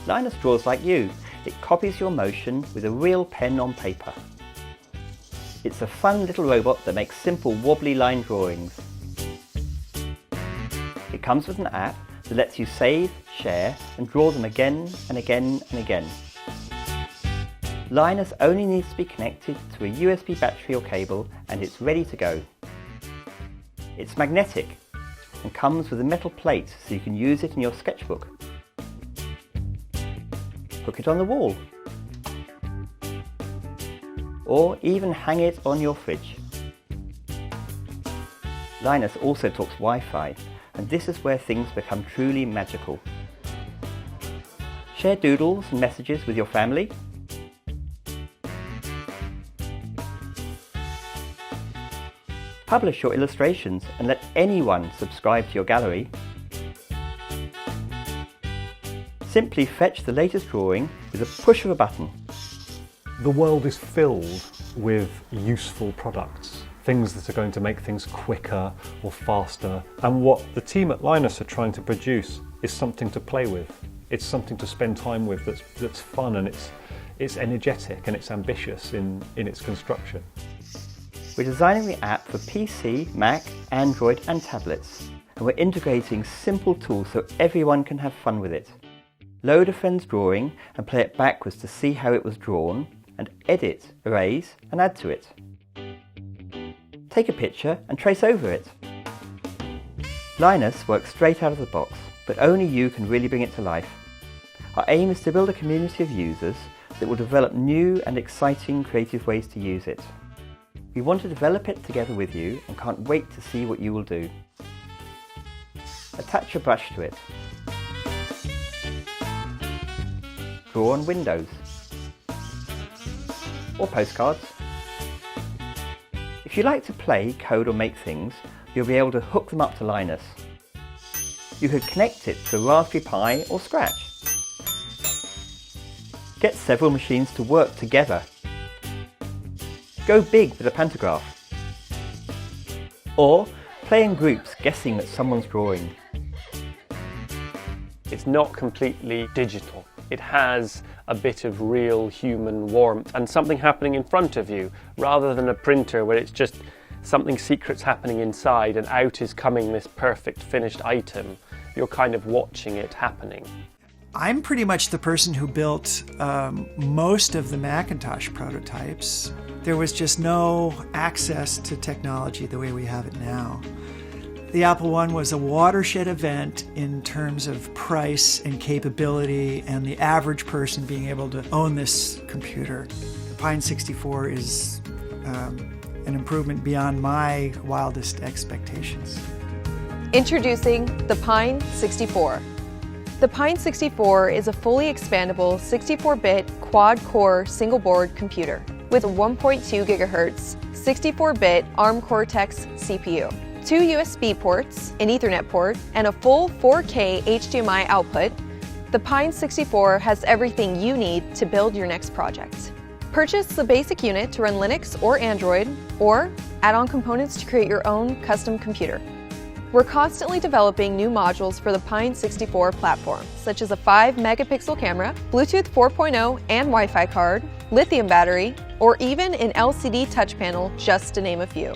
Linus draws like you. It copies your motion with a real pen on paper. It's a fun little robot that makes simple wobbly line drawings. It comes with an app that lets you save, share and draw them again and again and again. Linus only needs to be connected to a USB battery or cable and it's ready to go. It's magnetic and comes with a metal plate so you can use it in your sketchbook. Hook it on the wall. Or even hang it on your fridge. Linus also talks Wi-Fi, and this is where things become truly magical. Share doodles and messages with your family. Publish your illustrations and let anyone subscribe to your gallery. Simply fetch the latest drawing with a push of a button. The world is filled with useful products, things that are going to make things quicker or faster. And what the team at Linus are trying to produce is something to play with. It's something to spend time with that's fun, and it's energetic and it's ambitious in its construction. We're designing the app for PC, Mac, Android and tablets, and we're integrating simple tools so everyone can have fun with it. Load a friend's drawing and play it backwards to see how it was drawn, and edit, erase and add to it. Take a picture and trace over it. Linus works straight out of the box, but only you can really bring it to life. Our aim is to build a community of users that will develop new and exciting creative ways to use it. We want to develop it together with you and can't wait to see what you will do. Attach a brush to it. Draw on windows or postcards. If you like to play, code or make things, you'll be able to hook them up to Linus. You could connect it to a Raspberry Pi or Scratch. Get several machines to work together. Go big with a pantograph. Or play in groups guessing at someone's drawing. It's not completely digital. It has a bit of real human warmth and something happening in front of you, rather than a printer where it's just something secret's happening inside and out is coming this perfect finished item. You're kind of watching it happening. I'm pretty much the person who built most of the Macintosh prototypes. There was just no access to technology the way we have it now. The Apple I was a watershed event in terms of price and capability and the average person being able to own this computer. The Pine 64 is an improvement beyond my wildest expectations. Introducing the Pine 64. The Pine 64 is a fully expandable 64-bit quad-core single-board computer with a 1.2 GHz 64-bit ARM Cortex CPU. 2 USB ports, an Ethernet port, and a full 4K HDMI output, the Pine 64 has everything you need to build your next project. Purchase the basic unit to run Linux or Android, or add on components to create your own custom computer. We're constantly developing new modules for the Pine 64 platform, such as a 5-megapixel camera, Bluetooth 4.0 and Wi-Fi card, lithium battery, or even an LCD touch panel, just to name a few.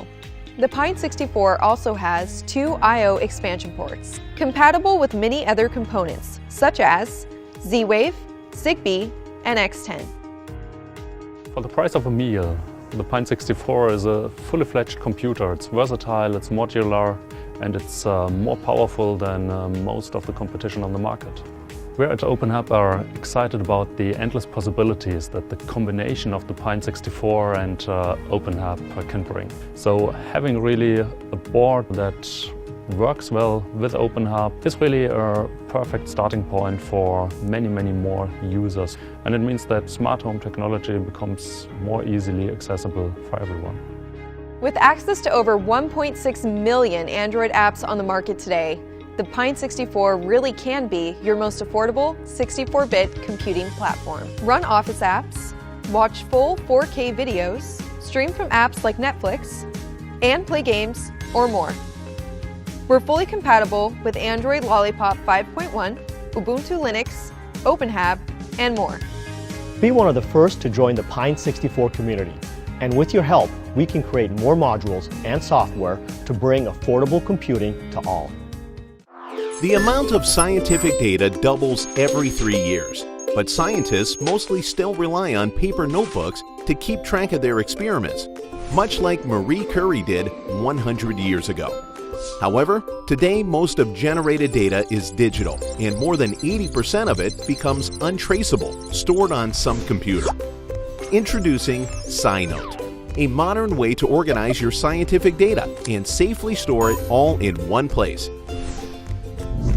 The Pine 64 also has 2 I/O expansion ports, compatible with many other components, such as Z-Wave, Zigbee, and X10. For the price of a meal, the Pine 64 is a fully fledged computer. It's versatile, it's modular, and it's more powerful than most of the competition on the market. We at OpenHub are excited about the endless possibilities that the combination of the Pine 64 and OpenHub can bring. So having really a board that works well with OpenHub is really a perfect starting point for many more users. And it means that smart home technology becomes more easily accessible for everyone. With access to over 1.6 million Android apps on the market today, the Pine 64 really can be your most affordable 64-bit computing platform. Run Office apps, watch full 4K videos, stream from apps like Netflix, and play games or more. We're fully compatible with Android Lollipop 5.1, Ubuntu Linux, OpenHab, and more. Be one of the first to join the Pine 64 community. And with your help, we can create more modules and software to bring affordable computing to all. The amount of scientific data doubles every 3 years, but scientists mostly still rely on paper notebooks to keep track of their experiments, much like Marie Curie did 100 years ago. However, today most of generated data is digital, and more than 80% of it becomes untraceable, stored on some computer. Introducing Synote, a modern way to organize your scientific data and safely store it all in one place.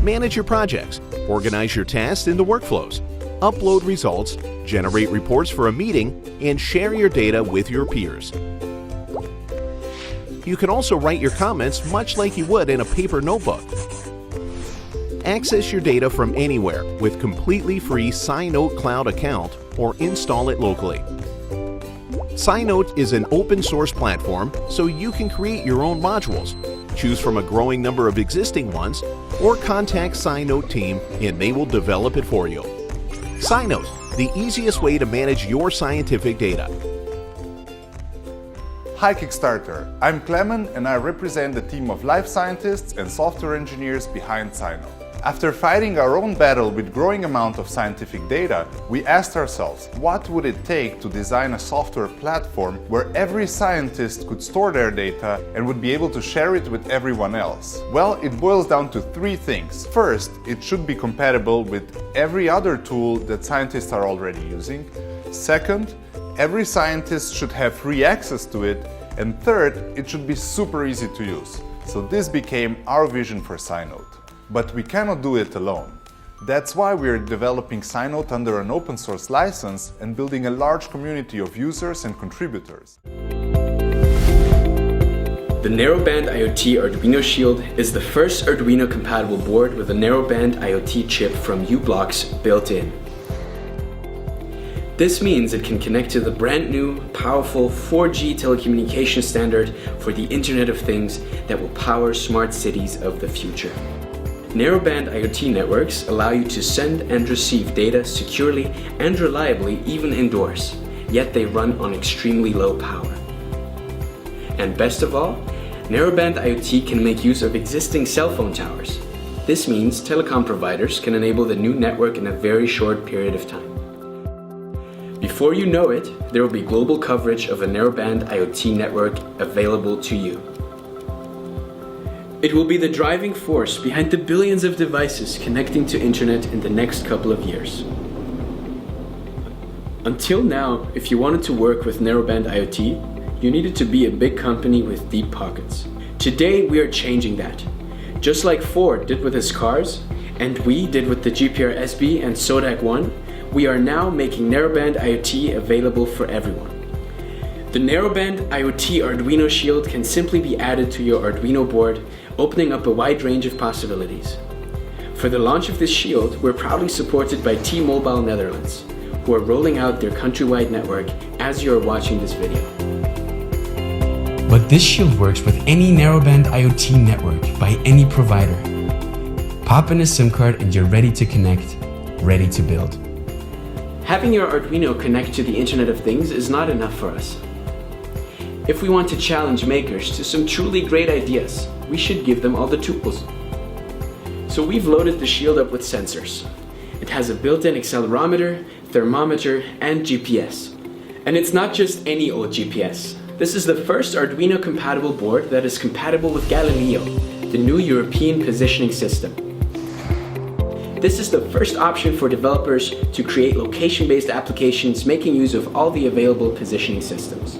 Manage your projects, organize your tasks into workflows, upload results, generate reports for a meeting, and share your data with your peers. You can also write your comments much like you would in a paper notebook. Access your data from anywhere with completely free Synote Cloud account or install it locally. Synote is an open source platform, so you can create your own modules, choose from a growing number of existing ones, or contact Synote team and they will develop it for you. Synote, the easiest way to manage your scientific data. Hi Kickstarter, I'm Clement and I represent the team of life scientists and software engineers behind Synote. After fighting our own battle with growing amount of scientific data, we asked ourselves, what would it take to design a software platform where every scientist could store their data and would be able to share it with everyone else? Well, it boils down to 3 things. First, it should be compatible with every other tool that scientists are already using. Second, every scientist should have free access to it. And third, it should be super easy to use. So this became our vision for Synote. But we cannot do it alone. That's why we are developing Synote under an open source license and building a large community of users and contributors. The Narrowband IoT Arduino Shield is the first Arduino compatible board with a Narrowband IoT chip from u-blox built in. This means it can connect to the brand new, powerful 4G telecommunication standard for the Internet of Things that will power smart cities of the future. Narrowband IoT networks allow you to send and receive data securely and reliably even indoors, yet they run on extremely low power. And best of all, Narrowband IoT can make use of existing cell phone towers. This means telecom providers can enable the new network in a very short period of time. Before you know it, there will be global coverage of a Narrowband IoT network available to you. It will be the driving force behind the billions of devices connecting to internet in the next couple of years. Until now, if you wanted to work with Narrowband IoT, you needed to be a big company with deep pockets. Today, we are changing that. Just like Ford did with his cars, and we did with the GPR SB and Sodak One, we are now making Narrowband IoT available for everyone. The Narrowband IoT Arduino Shield can simply be added to your Arduino board, opening up a wide range of possibilities. For the launch of this shield, we're proudly supported by T-Mobile Netherlands, who are rolling out their countrywide network as you are watching this video. But this shield works with any Narrowband IoT network by any provider. Pop in a SIM card and you're ready to connect, ready to build. Having your Arduino connect to the Internet of Things is not enough for us. If we want to challenge makers to some truly great ideas, we should give them all the tools. So we've loaded the shield up with sensors. It has a built-in accelerometer, thermometer, and GPS. And it's not just any old GPS. This is the first Arduino compatible board that is compatible with Galileo, the new European positioning system. This is the first option for developers to create location-based applications making use of all the available positioning systems.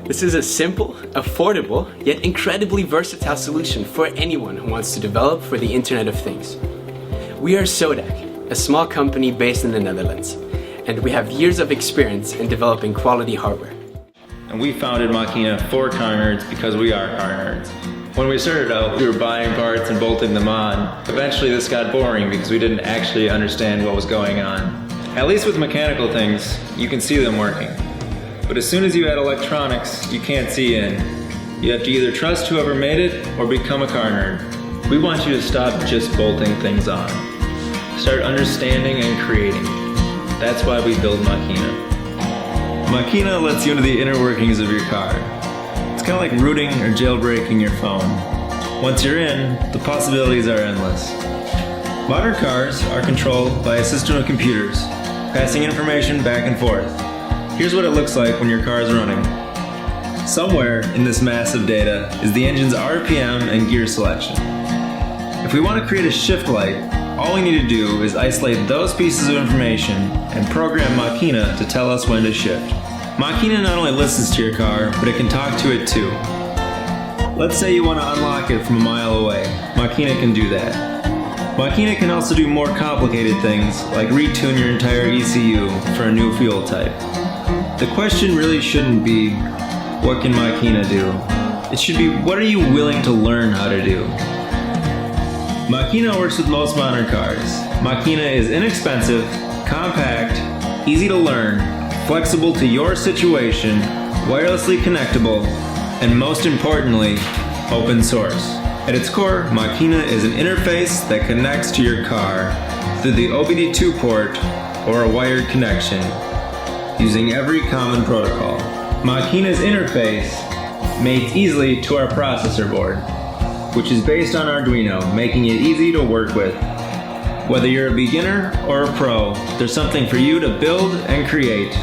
This is a simple, affordable, yet incredibly versatile solution for anyone who wants to develop for the Internet of Things. We are Sodak, a small company based in the Netherlands, and we have years of experience in developing quality hardware. And we founded Machina for car nerds because we are car nerds. When we started out, we were buying parts and bolting them on. Eventually this got boring because we didn't actually understand what was going on. At least with mechanical things, you can see them working. But as soon as you add electronics, you can't see in. You have to either trust whoever made it or become a car nerd. We want you to stop just bolting things on. start understanding and creating. That's why we build Machina. Machina lets you into the inner workings of your car. It's kind of like rooting or jailbreaking your phone. Once you're in, the possibilities are endless. Modern cars are controlled by a system of computers, passing information back and forth. Here's what it looks like when your car is running. Somewhere in this mass of data is the engine's RPM and gear selection. If we want to create a shift light, all we need to do is isolate those pieces of information and program Machina to tell us when to shift. Machina not only listens to your car, but it can talk to it too. Let's say you want to unlock it from a mile away. Machina can do that. Machina can also do more complicated things, like retune your entire ECU for a new fuel type. The question really shouldn't be, what can Machina do? It should be, what are you willing to learn how to do? Machina works with most modern cars. Machina is inexpensive, compact, easy to learn, flexible to your situation, wirelessly connectable, and most importantly, open source. At its core, Machina is an interface that connects to your car through the OBD2 port or a wired connection, using every common protocol. Machina's interface mates easily to our processor board, which is based on Arduino, making it easy to work with. Whether you're a beginner or a pro, there's something for you to build and create.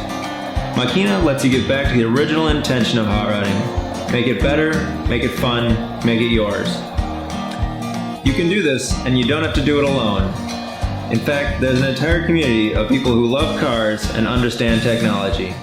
Machina lets you get back to the original intention of hot rodding. Make it better, make it fun, make it yours. You can do this, and you don't have to do it alone. In fact, there's an entire community of people who love cars and understand technology.